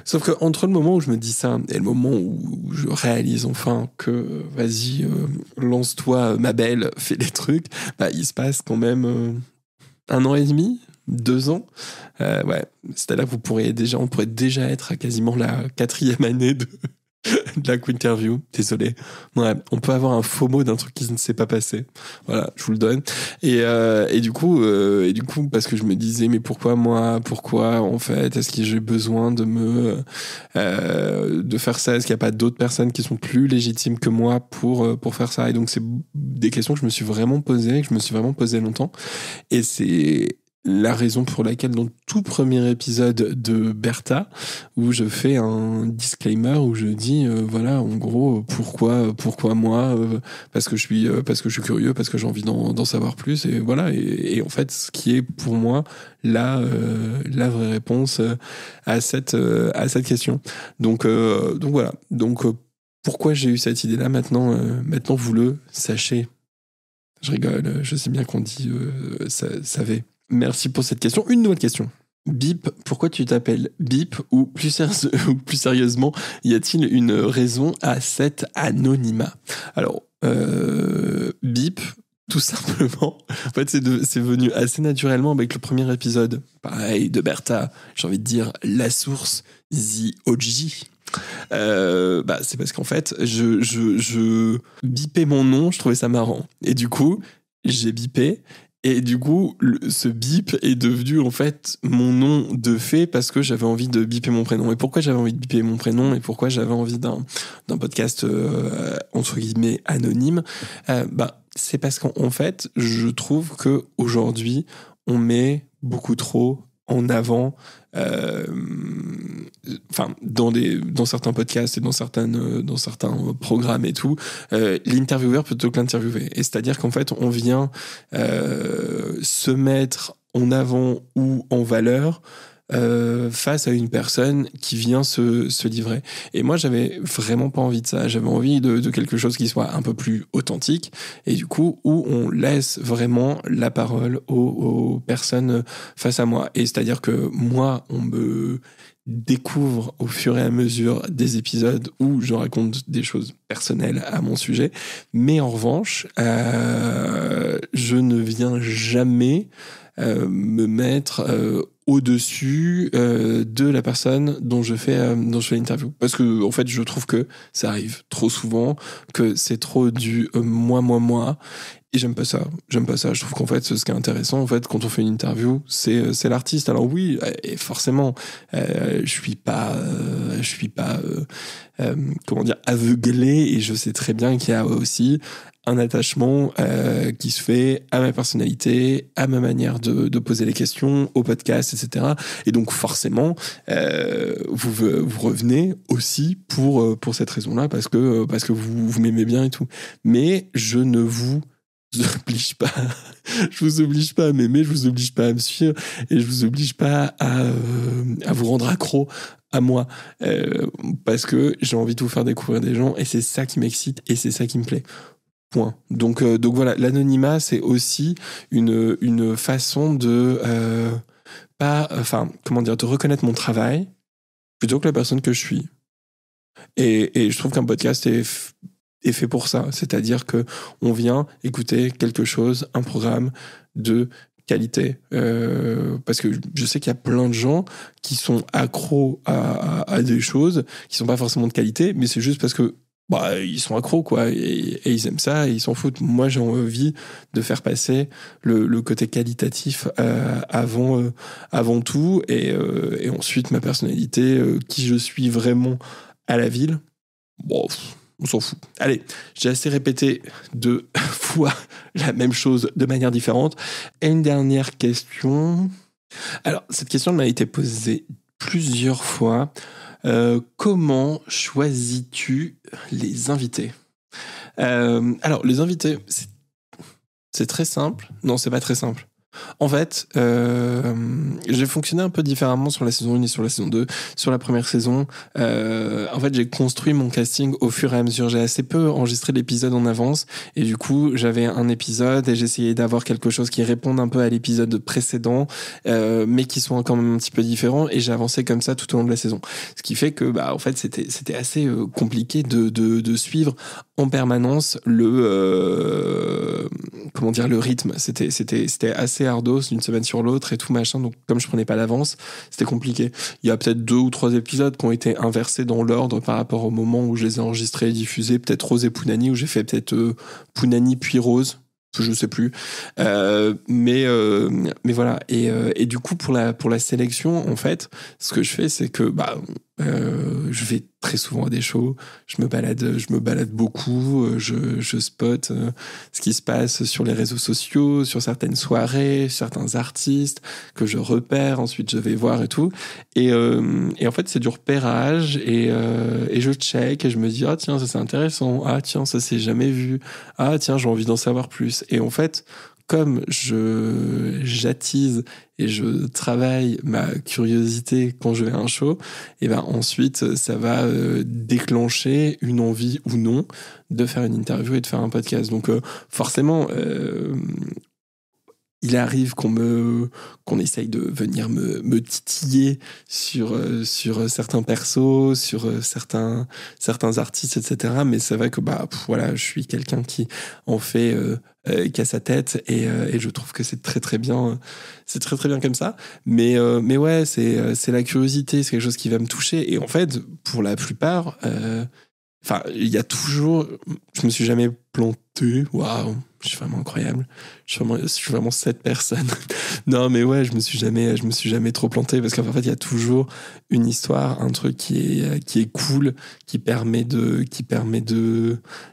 Sauf que entre le moment où je me dis ça et le moment où je réalise enfin que vas-y, lance-toi ma belle, fais des trucs, il se passe quand même 1 an et demi, 2 ans. C'est-à-dire que on pourrait déjà être à quasiment la 4e année de la Quinterview. Désolé. Ouais, on peut avoir un faux mot d'un truc qui ne s'est pas passé. Voilà, je vous le donne. Et du coup, parce que je me disais, mais pourquoi moi? Pourquoi, en fait? Est-ce que j'ai besoin de faire ça? Est-ce qu'il n'y a pas d'autres personnes qui sont plus légitimes que moi pour faire ça? Et donc, c'est des questions que je me suis vraiment posées, longtemps. Et c'est la raison pour laquelle dans le tout premier épisode de Bertha, où je fais un disclaimer où je dis voilà, en gros, pourquoi moi, parce que je suis curieux, parce que j'ai envie d'en savoir plus, et voilà, et en fait ce qui est pour moi la vraie réponse à cette question. Donc voilà, pourquoi j'ai eu cette idée là maintenant vous le sachez. Je rigole, je sais bien qu'on dit savez. Merci pour cette question. Une nouvelle question. Bip, pourquoi tu t'appelles Bip? Ou plus sérieusement, y a-t-il une raison à cet anonymat? Alors, Bip, tout simplement, en fait, c'est venu assez naturellement avec le premier épisode. Pareil, de Bertha, j'ai envie de dire la source, The OG. C'est parce qu'en fait, je bipais mon nom, je trouvais ça marrant. Et du coup, j'ai bipé. Et du coup, ce bip est devenu en fait mon nom de fait parce que j'avais envie de biper mon prénom. Et pourquoi j'avais envie de biper mon prénom et pourquoi j'avais envie d'un podcast entre guillemets anonyme, c'est parce qu'en fait, je trouve que aujourd'hui, on met beaucoup trop en avant, dans certains podcasts et dans certains programmes et tout, l'intervieweur plutôt que l'interviewé. Et c'est-à-dire qu'en fait, on vient se mettre en avant ou en valeur face à une personne qui vient se livrer. Et moi, j'avais vraiment pas envie de ça. J'avais envie de quelque chose qui soit un peu plus authentique et du coup, où on laisse vraiment la parole aux personnes face à moi. Et c'est-à-dire que moi, on me découvre au fur et à mesure des épisodes où je raconte des choses personnelles à mon sujet. Mais en revanche, je ne viens jamais me mettre au-dessus de la personne dont je fais l'interview. Parce que, en fait, je trouve que ça arrive trop souvent, que c'est trop du moi. Et j'aime pas ça. Je trouve qu'en fait, ce qui est intéressant, en fait, quand on fait une interview, c'est l'artiste. Alors oui, et forcément, je suis pas aveuglé, et je sais très bien qu'il y a aussi un attachement qui se fait à ma personnalité, à ma manière de poser les questions, au podcast, etc. Et donc forcément, vous revenez aussi pour cette raison-là, parce que vous m'aimez bien et tout. Mais je ne vous oblige pas. Je vous oblige pas à m'aimer, je vous oblige pas à me suivre, et je vous oblige pas à vous rendre accro à moi, parce que j'ai envie de vous faire découvrir des gens, et c'est ça qui m'excite et c'est ça qui me plaît. Point. Donc voilà, l'anonymat, c'est aussi une façon de de reconnaître mon travail plutôt que la personne que je suis. Et je trouve qu'un podcast est fait pour ça, c'est-à-dire que on vient écouter quelque chose, un programme de qualité, parce que je sais qu'il y a plein de gens qui sont accros à des choses qui sont pas forcément de qualité, mais c'est juste parce que ils sont accros, quoi, et ils aiment ça et ils s'en foutent. Moi, j'ai envie de faire passer le côté qualitatif avant tout, et ensuite ma personnalité, qui je suis vraiment à la ville, on s'en fout. Allez, j'ai assez répété 2 fois la même chose de manière différente. Et une dernière question. Alors, cette question m'a été posée plusieurs fois. Comment choisis-tu les invités? Alors, les invités, c'est très simple. Non, c'est pas très simple. En fait, j'ai fonctionné un peu différemment sur la saison 1 et sur la saison 2. Sur la première saison, en fait, j'ai construit mon casting au fur et à mesure. J'ai assez peu enregistré l'épisode en avance et du coup, j'avais un épisode et j'essayais d'avoir quelque chose qui réponde un peu à l'épisode précédent, mais qui soit quand même un petit peu différent, et j'ai avancé comme ça tout au long de la saison. Ce qui fait que, en fait, c'était assez compliqué de suivre en permanence le rythme. C'était assez ardos d'une semaine sur l'autre et tout machin. Donc, comme je prenais pas l'avance, c'était compliqué. Il y a peut-être 2 ou 3 épisodes qui ont été inversés dans l'ordre par rapport au moment où je les ai enregistrés et diffusés. Peut-être Rose et Pounani, où j'ai fait peut-être Pounani puis Rose. Je sais plus, mais voilà. Et du coup, pour la sélection, en fait, ce que je fais, c'est que je vais très souvent à des shows, je me balade beaucoup, je spot ce qui se passe sur les réseaux sociaux, sur certaines soirées, certains artistes que je repère, ensuite je vais voir et tout. Et en fait, c'est du repérage et je check et je me dis, ah tiens, ça c'est intéressant, ah tiens, ça c'est jamais vu, ah tiens, j'ai envie d'en savoir plus. Et en fait, comme j'attise et je travaille ma curiosité quand je vais à un show, et ensuite ça va déclencher une envie ou non de faire une interview et de faire un podcast. Donc forcément, il arrive qu'on essaye de venir me titiller sur certains persos, sur certains artistes, etc. Mais c'est vrai que voilà, je suis quelqu'un qui en fait qu'à sa tête et je trouve que c'est très très bien comme ça. Mais ouais, c'est la curiosité, c'est quelque chose qui va me toucher. Et en fait, pour la plupart, il y a toujours, je me suis jamais planté. Waouh, je suis vraiment incroyable. Je suis vraiment cette personne. Non, mais ouais, je me suis jamais trop planté parce qu'en fait, il y a toujours une histoire, un truc qui est cool, qui permet de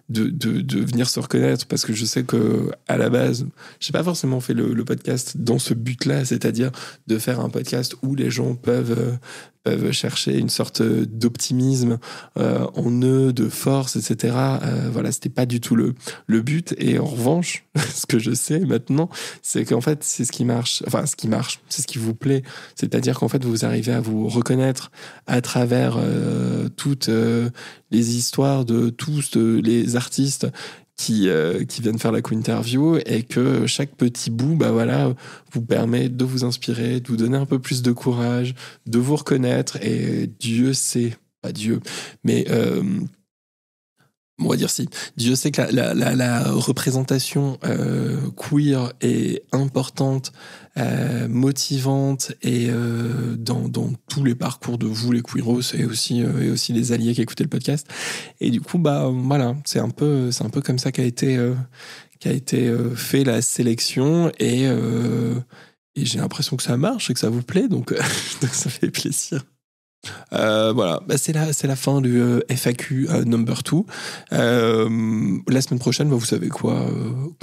venir se reconnaître, parce que je sais que à la base, j'ai pas forcément fait le podcast dans ce but-là, c'est-à-dire de faire un podcast où les gens peuvent chercher une sorte d'optimisme en eux, de force, etc. Voilà, c'était pas du tout le but. Et en revanche, ce que je sais maintenant, c'est qu'en fait, c'est ce qui marche, c'est ce qui vous plaît. C'est-à-dire qu'en fait, vous arrivez à vous reconnaître à travers toutes les histoires de tous les artistes qui viennent faire la Quinterview, et que chaque petit bout vous permet de vous inspirer, de vous donner un peu plus de courage, de vous reconnaître. Et Dieu sait, pas Dieu, mais on va dire si, Dieu sait que la représentation queer est importante, motivante, et dans tous les parcours de vous les queeros, et aussi les alliés qui écoutaient le podcast. Et du coup voilà, c'est un peu comme ça qu'a été fait la sélection, et j'ai l'impression que ça marche et que ça vous plaît, donc ça fait plaisir. Voilà, c'est la fin du FAQ number 2. La semaine prochaine, vous savez quoi,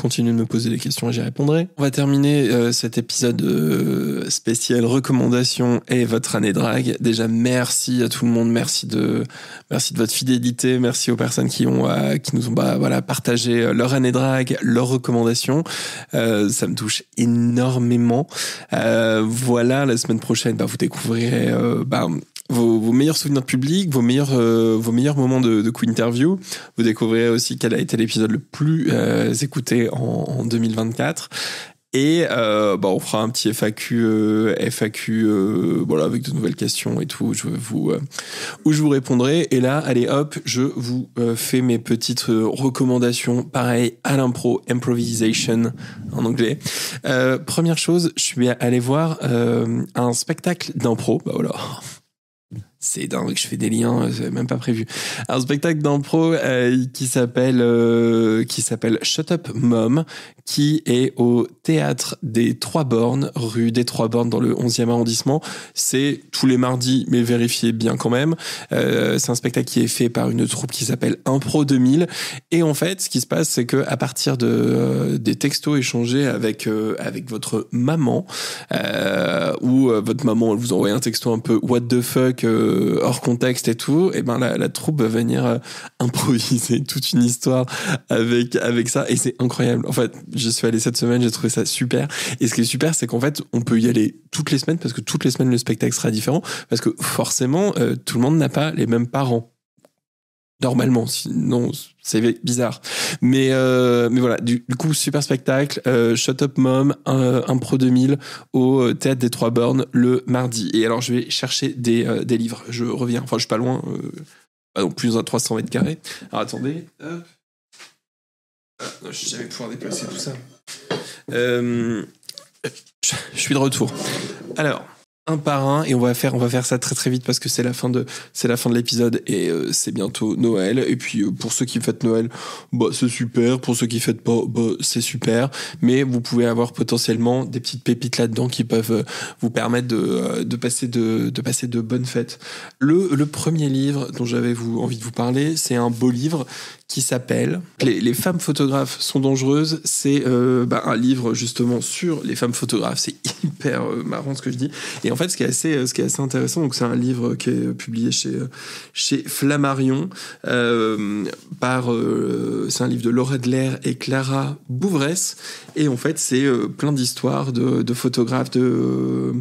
continuez de me poser des questions et j'y répondrai. On va terminer cet épisode spécial recommandations et votre année drague. Déjà, merci à tout le monde, merci de votre fidélité, merci aux personnes qui nous ont partagé leur année drague, leurs recommandations. Ça me touche énormément. Voilà, la semaine prochaine, vous découvrirez vos meilleurs souvenirs publics, vos meilleurs moments de Quinterview. Vous découvrirez aussi quel a été l'épisode le plus écouté en 2024. Et on fera un petit FAQ avec de nouvelles questions et tout, où je vous répondrai. Et là, allez hop, je vous fais mes petites recommandations, pareil, à l'impro, improvisation en anglais. Première chose, je suis allé voir un spectacle d'impro. Voilà. C'est dingue, je fais des liens, j'avais même pas prévu. Un spectacle d'impro qui s'appelle Shut Up Mom, qui est au théâtre des Trois Bornes, rue des Trois Bornes dans le 11e arrondissement. C'est tous les mardis, mais vérifiez bien quand même. C'est un spectacle qui est fait par une troupe qui s'appelle Impro 2000. Et en fait, ce qui se passe, c'est que à partir des textos échangés avec votre maman, ou votre maman, elle vous envoie un texto un peu what the fuck, hors contexte et tout, et ben la troupe va venir improviser toute une histoire avec ça, et c'est incroyable. En fait, je suis allé cette semaine, j'ai trouvé ça super. Et ce qui est super, c'est qu'en fait, on peut y aller toutes les semaines, parce que toutes les semaines le spectacle sera différent, parce que forcément, tout le monde n'a pas les mêmes parents. Normalement, sinon c'est bizarre. Mais voilà, du coup, super spectacle. Shut Up Mom, Impro 2000 au Théâtre des Trois Bornes le mardi. Et alors, je vais chercher des livres. Je reviens. Enfin, je suis pas loin. Pas non plus à 300 mètres carrés. Alors, attendez. Non, je vais jamais pouvoir déplacer tout ça. Je suis de retour. Alors, un par un, et on va faire ça très très vite parce que c'est la fin de l'épisode et c'est bientôt Noël. Et puis pour ceux qui fêtent Noël, bah c'est super. Pour ceux qui fêtent pas, bah c'est super. Mais vous pouvez avoir potentiellement des petites pépites là-dedans qui peuvent vous permettre de passer de bonnes fêtes. Le premier livre dont j'avais envie de vous parler, c'est un beau livre qui s'appelle Les femmes photographes sont dangereuses. C'est un livre justement sur les femmes photographes. C'est hyper marrant ce que je dis. Et en fait, ce qui est assez intéressant, donc c'est un livre qui est publié chez Flammarion c'est un livre de Laura Adler et Clara Bouvresse. Et en fait, c'est plein d'histoires de photographes, de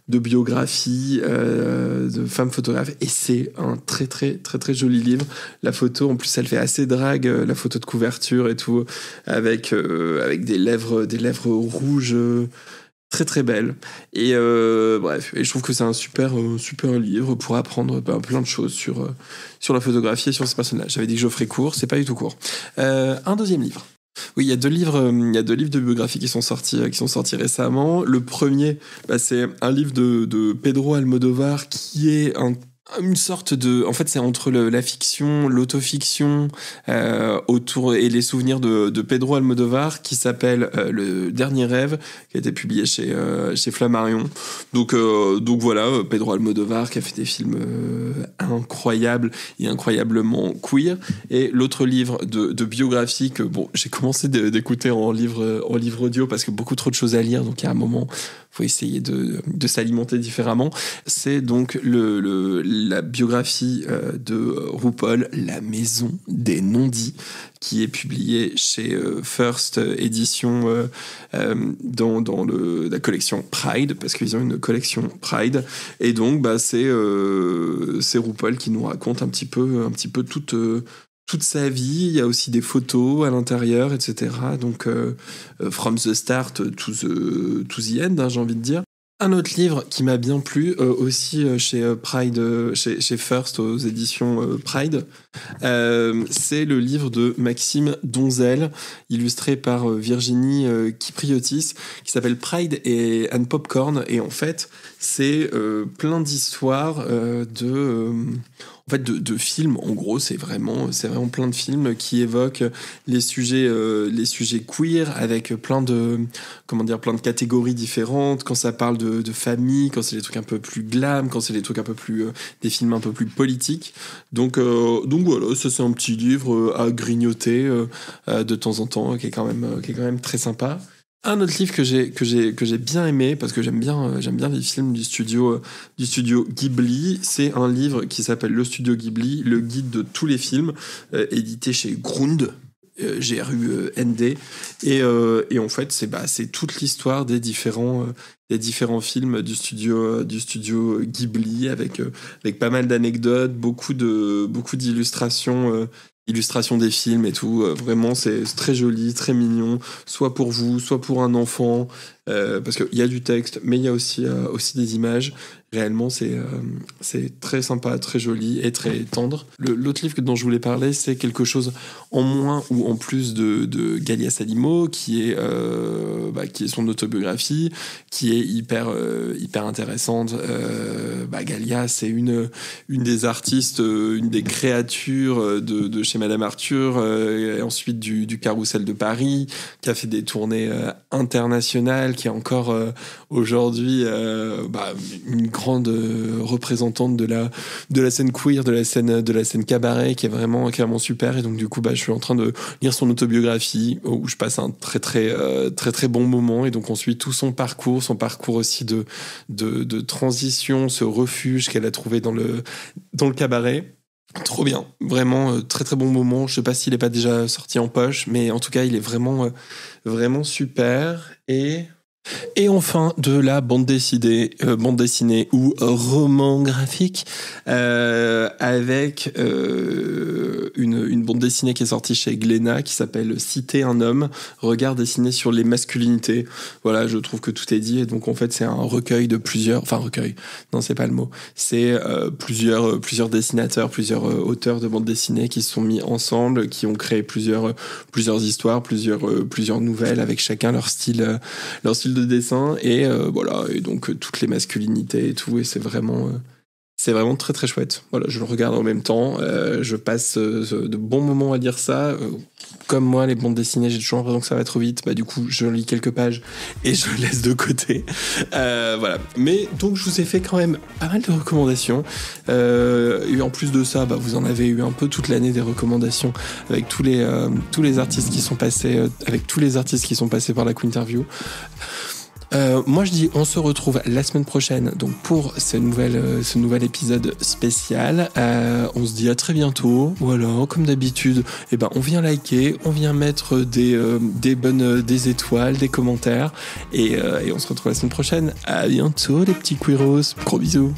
biographies, de femmes photographes. Et c'est un très très très très joli livre. La photo, en plus, elle fait assez drague, la photo de couverture et tout, avec des lèvres rouges. Très très belle. Et bref, et je trouve que c'est un super livre pour apprendre plein de choses sur la photographie et sur ces personnages. J'avais dit que je ferais court, c'est pas du tout court. Un deuxième livre. Oui, il y a deux livres de biographie qui sont sortis récemment. Le premier, c'est un livre de Pedro Almodóvar qui est une sorte de... En fait, c'est entre la fiction, l'autofiction autour et les souvenirs de Pedro Almodóvar qui s'appelle Le Dernier Rêve, qui a été publié chez Flammarion. Donc voilà, Pedro Almodóvar qui a fait des films incroyables et incroyablement queer. Et l'autre livre de biographie que j'ai commencé d'écouter en livre audio parce que beaucoup trop de choses à lire, donc à un moment faut essayer de s'alimenter différemment. C'est donc la biographie de RuPaul, La Maison des Non-Dits, qui est publiée chez First Edition dans la collection Pride, parce qu'ils ont une collection Pride. Et donc, c'est RuPaul qui nous raconte un petit peu toute sa vie. Il y a aussi des photos à l'intérieur, etc. Donc, from the start to the end, hein, j'ai envie de dire. Un autre livre qui m'a bien plu, aussi chez Pride, chez First aux éditions Pride, c'est le livre de Maxime Donzel, illustré par Virginie Kypriotis, qui s'appelle Pride and Popcorn. Et en fait, c'est plein d'histoires de films. En gros, c'est vraiment plein de films qui évoquent les sujets queer avec plein de catégories différentes. Quand ça parle de famille, quand c'est des trucs un peu plus glam, quand c'est des trucs un peu plus des films un peu plus politiques. Donc voilà, ça c'est un petit livre à grignoter de temps en temps, qui est quand même très sympa. Un autre livre que j'ai bien aimé, parce que j'aime bien les films du studio Ghibli, c'est un livre qui s'appelle Le Studio Ghibli, le guide de tous les films, édité chez Grund, Grund, et en fait c'est toute l'histoire des différents films du studio Ghibli avec pas mal d'anecdotes, beaucoup d'illustrations. Illustration des films et tout, vraiment c'est très joli, très mignon, soit pour vous, soit pour un enfant, parce qu'il y a du texte, mais il y a aussi des images. Réellement, c'est très sympa, très joli et très tendre. L'autre livre dont je voulais parler, c'est quelque chose en moins ou en plus de Galia Salimo, qui est son autobiographie, qui est hyper intéressante. Galia, c'est une des artistes, une des créatures de chez Madame Arthur, et ensuite du Carrousel de Paris, qui a fait des tournées internationales, qui est encore aujourd'hui une grande représentante de la scène queer, de la scène cabaret, qui est vraiment super. Et donc du coup, je suis en train de lire son autobiographie où je passe un très très bon moment. Et donc on suit tout son parcours aussi de transition, ce refuge qu'elle a trouvé dans le cabaret. Trop bien, vraiment très très bon moment. Je sais pas s'il est pas déjà sorti en poche, mais en tout cas il est vraiment super. Et enfin de la bande dessinée ou roman graphique avec une bande dessinée qui est sortie chez Glénat qui s'appelle Citer un homme, regard dessiné sur les masculinités. Voilà, je trouve que tout est dit. Et donc en fait c'est un recueil de c'est pas le mot, c'est plusieurs dessinateurs, plusieurs auteurs de bande dessinée qui se sont mis ensemble, qui ont créé plusieurs histoires, plusieurs nouvelles avec chacun leur style de dessin et donc toutes les masculinités et tout, et c'est vraiment très très chouette. Voilà, je le regarde en même temps, je passe de bons moments à lire ça. Comme moi, les bandes dessinées, j'ai toujours l'impression que ça va trop vite. Du coup, je lis quelques pages et je laisse de côté. Voilà. Mais donc, je vous ai fait quand même pas mal de recommandations. Et en plus de ça, vous en avez eu un peu toute l'année des recommandations avec tous les artistes qui sont passés, par la Quinterview. Moi je dis on se retrouve la semaine prochaine donc pour ce nouvel épisode spécial. On se dit à très bientôt. Voilà, comme d'habitude, on vient liker, on vient mettre des étoiles, des commentaires et on se retrouve la semaine prochaine. À bientôt les petits queeros, gros bisous.